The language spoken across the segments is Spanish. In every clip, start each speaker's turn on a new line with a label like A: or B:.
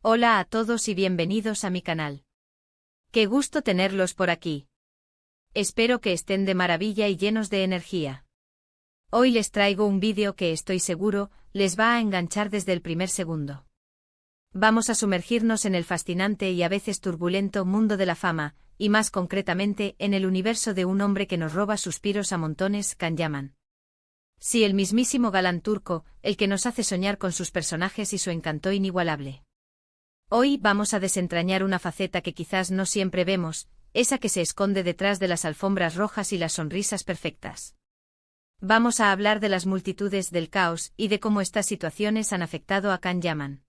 A: Hola a todos y bienvenidos a mi canal. Qué gusto tenerlos por aquí. Espero que estén de maravilla y llenos de energía. Hoy les traigo un vídeo que estoy seguro les va a enganchar desde el primer segundo. Vamos a sumergirnos en el fascinante y a veces turbulento mundo de la fama, y más concretamente en el universo de un hombre que nos roba suspiros a montones, Can Yaman. Sí, el mismísimo galán turco, el que nos hace soñar con sus personajes y su encanto inigualable. Hoy vamos a desentrañar una faceta que quizás no siempre vemos, esa que se esconde detrás de las alfombras rojas y las sonrisas perfectas. Vamos a hablar de las multitudes, del caos y de cómo estas situaciones han afectado a Can Yaman.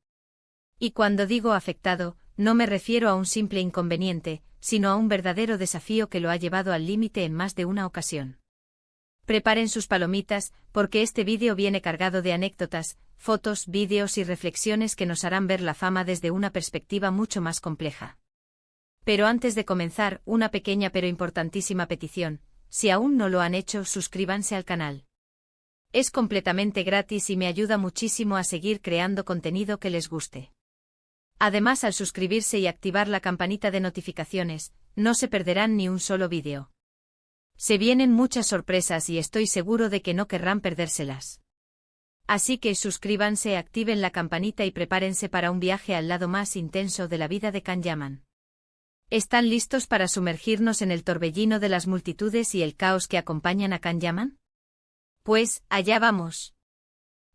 A: Y cuando digo afectado, no me refiero a un simple inconveniente, sino a un verdadero desafío que lo ha llevado al límite en más de una ocasión. Preparen sus palomitas, porque este vídeo viene cargado de anécdotas, fotos, vídeos y reflexiones que nos harán ver la fama desde una perspectiva mucho más compleja. Pero antes de comenzar, una pequeña pero importantísima petición: si aún no lo han hecho, suscríbanse al canal. Es completamente gratis y me ayuda muchísimo a seguir creando contenido que les guste. Además, al suscribirse y activar la campanita de notificaciones, no se perderán ni un solo vídeo. Se vienen muchas sorpresas y estoy seguro de que no querrán perdérselas. Así que suscríbanse, activen la campanita y prepárense para un viaje al lado más intenso de la vida de Can Yaman. ¿Están listos para sumergirnos en el torbellino de las multitudes y el caos que acompañan a Can Yaman? Pues, allá vamos.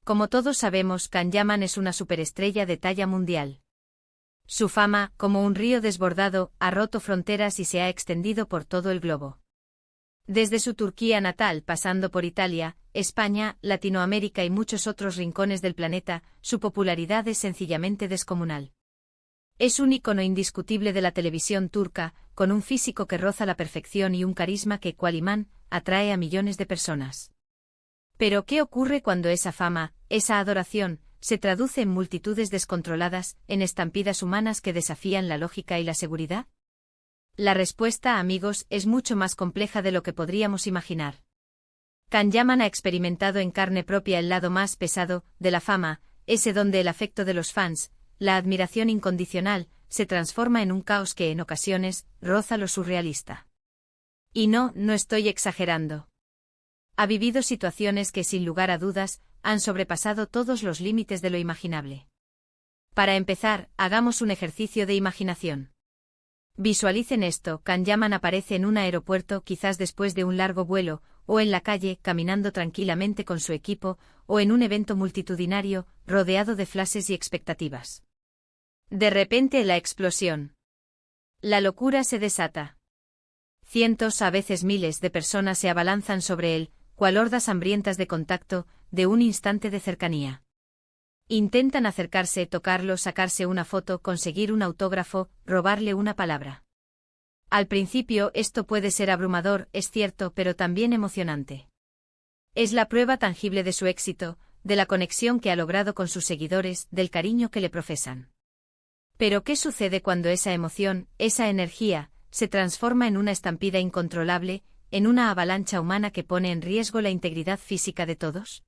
A: Como todos sabemos, Can Yaman es una superestrella de talla mundial. Su fama, como un río desbordado, ha roto fronteras y se ha extendido por todo el globo. Desde su Turquía natal, pasando por Italia, España, Latinoamérica y muchos otros rincones del planeta, su popularidad es sencillamente descomunal. Es un ícono indiscutible de la televisión turca, con un físico que roza la perfección y un carisma que, cual imán, atrae a millones de personas. Pero ¿qué ocurre cuando esa fama, esa adoración, se traduce en multitudes descontroladas, en estampidas humanas que desafían la lógica y la seguridad? La respuesta, amigos, es mucho más compleja de lo que podríamos imaginar. Can Yaman ha experimentado en carne propia el lado más pesado de la fama, ese donde el afecto de los fans, la admiración incondicional, se transforma en un caos que en ocasiones roza lo surrealista. Y no estoy exagerando. Ha vivido situaciones que, sin lugar a dudas, han sobrepasado todos los límites de lo imaginable. Para empezar, hagamos un ejercicio de imaginación. Visualicen esto: Can Yaman aparece en un aeropuerto, quizás después de un largo vuelo, o en la calle, caminando tranquilamente con su equipo, o en un evento multitudinario, rodeado de flashes y expectativas. De repente, la explosión. La locura se desata. Cientos, a veces miles de personas se abalanzan sobre él, cual hordas hambrientas de contacto, de un instante de cercanía. Intentan acercarse, tocarlo, sacarse una foto, conseguir un autógrafo, robarle una palabra. Al principio esto puede ser abrumador, es cierto, pero también emocionante. Es la prueba tangible de su éxito, de la conexión que ha logrado con sus seguidores, del cariño que le profesan. Pero ¿qué sucede cuando esa emoción, esa energía, se transforma en una estampida incontrolable, en una avalancha humana que pone en riesgo la integridad física de todos?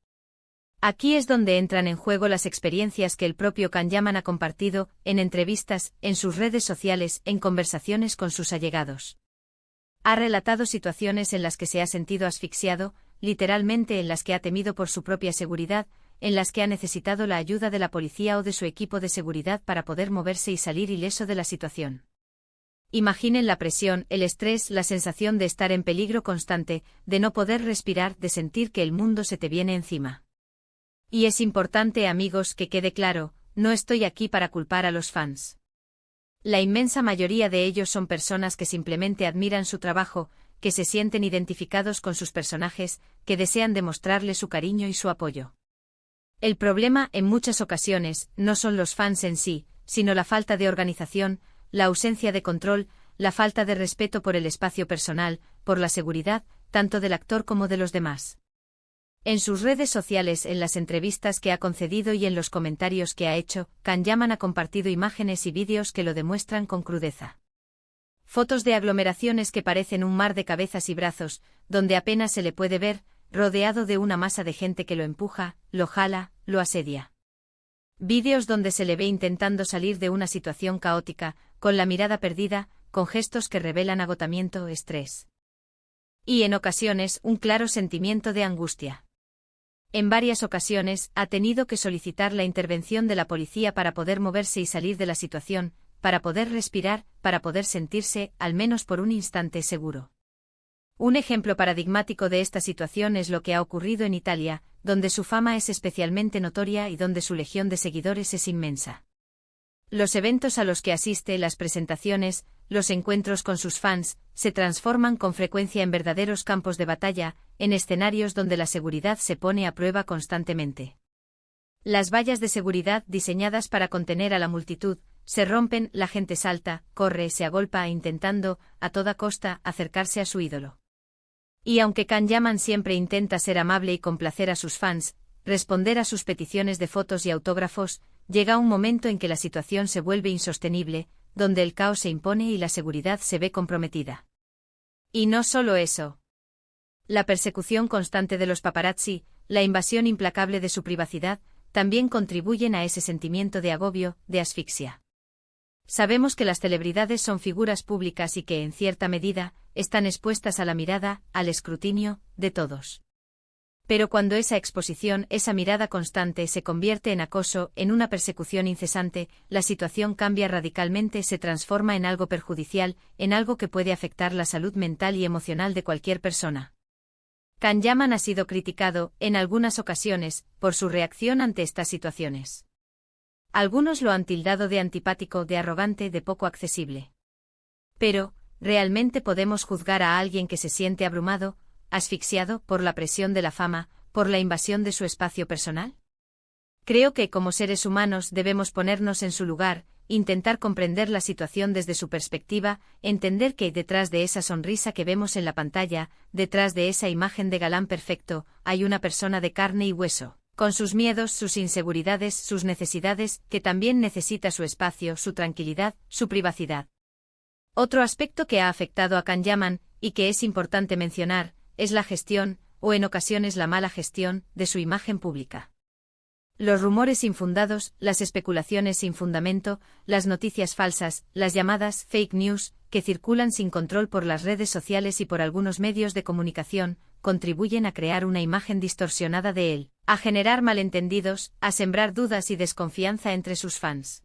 A: Aquí es donde entran en juego las experiencias que el propio Can Yaman ha compartido, en entrevistas, en sus redes sociales, en conversaciones con sus allegados. Ha relatado situaciones en las que se ha sentido asfixiado, literalmente en las que ha temido por su propia seguridad, en las que ha necesitado la ayuda de la policía o de su equipo de seguridad para poder moverse y salir ileso de la situación. Imaginen la presión, el estrés, la sensación de estar en peligro constante, de no poder respirar, de sentir que el mundo se te viene encima. Y es importante, amigos, que quede claro, no estoy aquí para culpar a los fans. La inmensa mayoría de ellos son personas que simplemente admiran su trabajo, que se sienten identificados con sus personajes, que desean demostrarle su cariño y su apoyo. El problema, en muchas ocasiones, no son los fans en sí, sino la falta de organización, la ausencia de control, la falta de respeto por el espacio personal, por la seguridad, tanto del actor como de los demás. En sus redes sociales, en las entrevistas que ha concedido y en los comentarios que ha hecho, Can Yaman ha compartido imágenes y vídeos que lo demuestran con crudeza. Fotos de aglomeraciones que parecen un mar de cabezas y brazos, donde apenas se le puede ver, rodeado de una masa de gente que lo empuja, lo jala, lo asedia. Vídeos donde se le ve intentando salir de una situación caótica, con la mirada perdida, con gestos que revelan agotamiento, estrés. Y en ocasiones, un claro sentimiento de angustia. En varias ocasiones, ha tenido que solicitar la intervención de la policía para poder moverse y salir de la situación, para poder respirar, para poder sentirse, al menos por un instante, seguro. Un ejemplo paradigmático de esta situación es lo que ha ocurrido en Italia, donde su fama es especialmente notoria y donde su legión de seguidores es inmensa. Los eventos a los que asiste, las presentaciones, los encuentros con sus fans, se transforman con frecuencia en verdaderos campos de batalla, en escenarios donde la seguridad se pone a prueba constantemente. Las vallas de seguridad diseñadas para contener a la multitud, se rompen, la gente salta, corre, se agolpa intentando, a toda costa, acercarse a su ídolo. Y aunque Can siempre intenta ser amable y complacer a sus fans, responder a sus peticiones de fotos y autógrafos, llega un momento en que la situación se vuelve insostenible, donde el caos se impone y la seguridad se ve comprometida. Y no solo eso. La persecución constante de los paparazzi, la invasión implacable de su privacidad, también contribuyen a ese sentimiento de agobio, de asfixia. Sabemos que las celebridades son figuras públicas y que, en cierta medida, están expuestas a la mirada, al escrutinio, de todos. Pero cuando esa exposición, esa mirada constante se convierte en acoso, en una persecución incesante, la situación cambia radicalmente, se transforma en algo perjudicial, en algo que puede afectar la salud mental y emocional de cualquier persona. Can ha sido criticado, en algunas ocasiones, por su reacción ante estas situaciones. Algunos lo han tildado de antipático, de arrogante, de poco accesible. Pero, ¿realmente podemos juzgar a alguien que se siente abrumado, asfixiado por la presión de la fama, por la invasión de su espacio personal? Creo que como seres humanos debemos ponernos en su lugar, intentar comprender la situación desde su perspectiva, entender que detrás de esa sonrisa que vemos en la pantalla, detrás de esa imagen de galán perfecto, hay una persona de carne y hueso, con sus miedos, sus inseguridades, sus necesidades, que también necesita su espacio, su tranquilidad, su privacidad. Otro aspecto que ha afectado a Can y que es importante mencionar, es la gestión, o en ocasiones la mala gestión, de su imagen pública. Los rumores infundados, las especulaciones sin fundamento, las noticias falsas, las llamadas fake news, que circulan sin control por las redes sociales y por algunos medios de comunicación, contribuyen a crear una imagen distorsionada de él, a generar malentendidos, a sembrar dudas y desconfianza entre sus fans.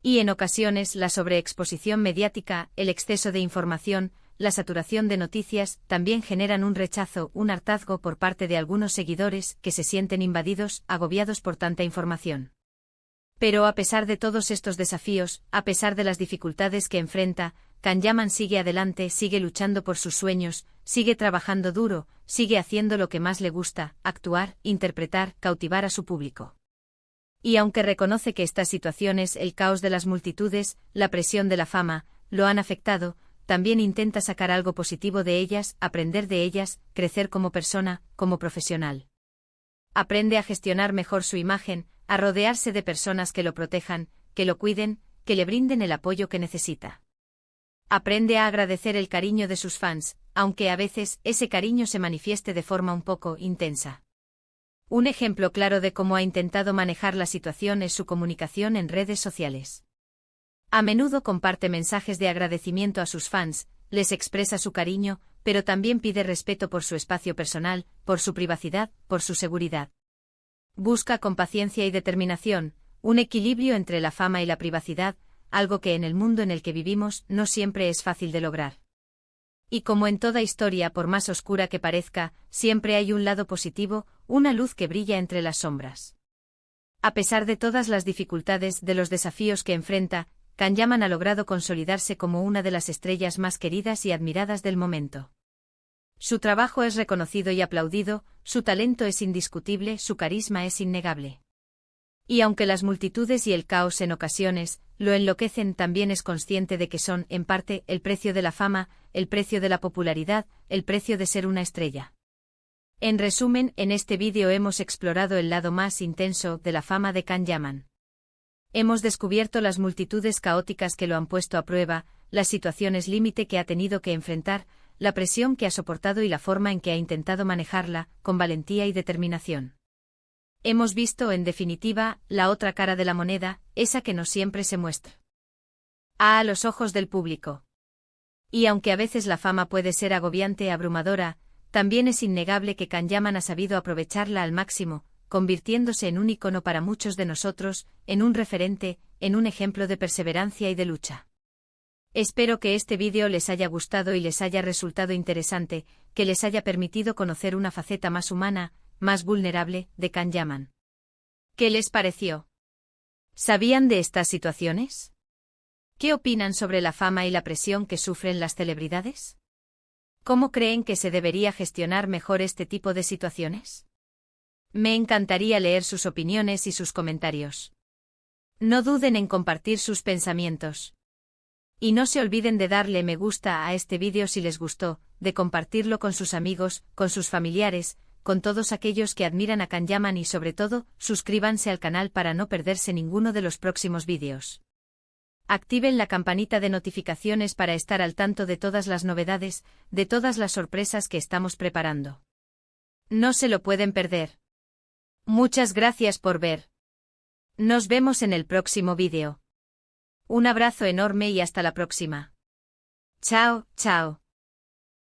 A: Y en ocasiones la sobreexposición mediática, el exceso de información, la saturación de noticias, también generan un rechazo, un hartazgo por parte de algunos seguidores que se sienten invadidos, agobiados por tanta información. Pero a pesar de todos estos desafíos, a pesar de las dificultades que enfrenta, Can sigue adelante, sigue luchando por sus sueños, sigue trabajando duro, sigue haciendo lo que más le gusta, actuar, interpretar, cautivar a su público. Y aunque reconoce que estas situaciones, el caos de las multitudes, la presión de la fama, lo han afectado, también intenta sacar algo positivo de ellas, aprender de ellas, crecer como persona, como profesional. Aprende a gestionar mejor su imagen, a rodearse de personas que lo protejan, que lo cuiden, que le brinden el apoyo que necesita. Aprende a agradecer el cariño de sus fans, aunque a veces ese cariño se manifieste de forma un poco intensa. Un ejemplo claro de cómo ha intentado manejar la situación es su comunicación en redes sociales. A menudo comparte mensajes de agradecimiento a sus fans, les expresa su cariño, pero también pide respeto por su espacio personal, por su privacidad, por su seguridad. Busca con paciencia y determinación, un equilibrio entre la fama y la privacidad, algo que en el mundo en el que vivimos no siempre es fácil de lograr. Y como en toda historia, por más oscura que parezca, siempre hay un lado positivo, una luz que brilla entre las sombras. A pesar de todas las dificultades, de los desafíos que enfrenta, Can ha logrado consolidarse como una de las estrellas más queridas y admiradas del momento. Su trabajo es reconocido y aplaudido, su talento es indiscutible, su carisma es innegable. Y aunque las multitudes y el caos en ocasiones lo enloquecen, también es consciente de que son, en parte, el precio de la fama, el precio de la popularidad, el precio de ser una estrella. En resumen, en este vídeo hemos explorado el lado más intenso de la fama de Can. Hemos descubierto las multitudes caóticas que lo han puesto a prueba, las situaciones límite que ha tenido que enfrentar, la presión que ha soportado y la forma en que ha intentado manejarla, con valentía y determinación. Hemos visto, en definitiva, la otra cara de la moneda, esa que no siempre se muestra a los ojos del público. Y aunque a veces la fama puede ser agobiante e abrumadora, también es innegable que Can Yaman ha sabido aprovecharla al máximo, convirtiéndose en un icono para muchos de nosotros, en un referente, en un ejemplo de perseverancia y de lucha. Espero que este vídeo les haya gustado y les haya resultado interesante, que les haya permitido conocer una faceta más humana, más vulnerable, de Can Yaman. ¿Qué les pareció? ¿Sabían de estas situaciones? ¿Qué opinan sobre la fama y la presión que sufren las celebridades? ¿Cómo creen que se debería gestionar mejor este tipo de situaciones? Me encantaría leer sus opiniones y sus comentarios. No duden en compartir sus pensamientos. Y no se olviden de darle me gusta a este vídeo si les gustó, de compartirlo con sus amigos, con sus familiares, con todos aquellos que admiran a Can Yaman y sobre todo, suscríbanse al canal para no perderse ninguno de los próximos vídeos. Activen la campanita de notificaciones para estar al tanto de todas las novedades, de todas las sorpresas que estamos preparando. No se lo pueden perder. Muchas gracias por ver. Nos vemos en el próximo vídeo. Un abrazo enorme y hasta la próxima. Chao, chao.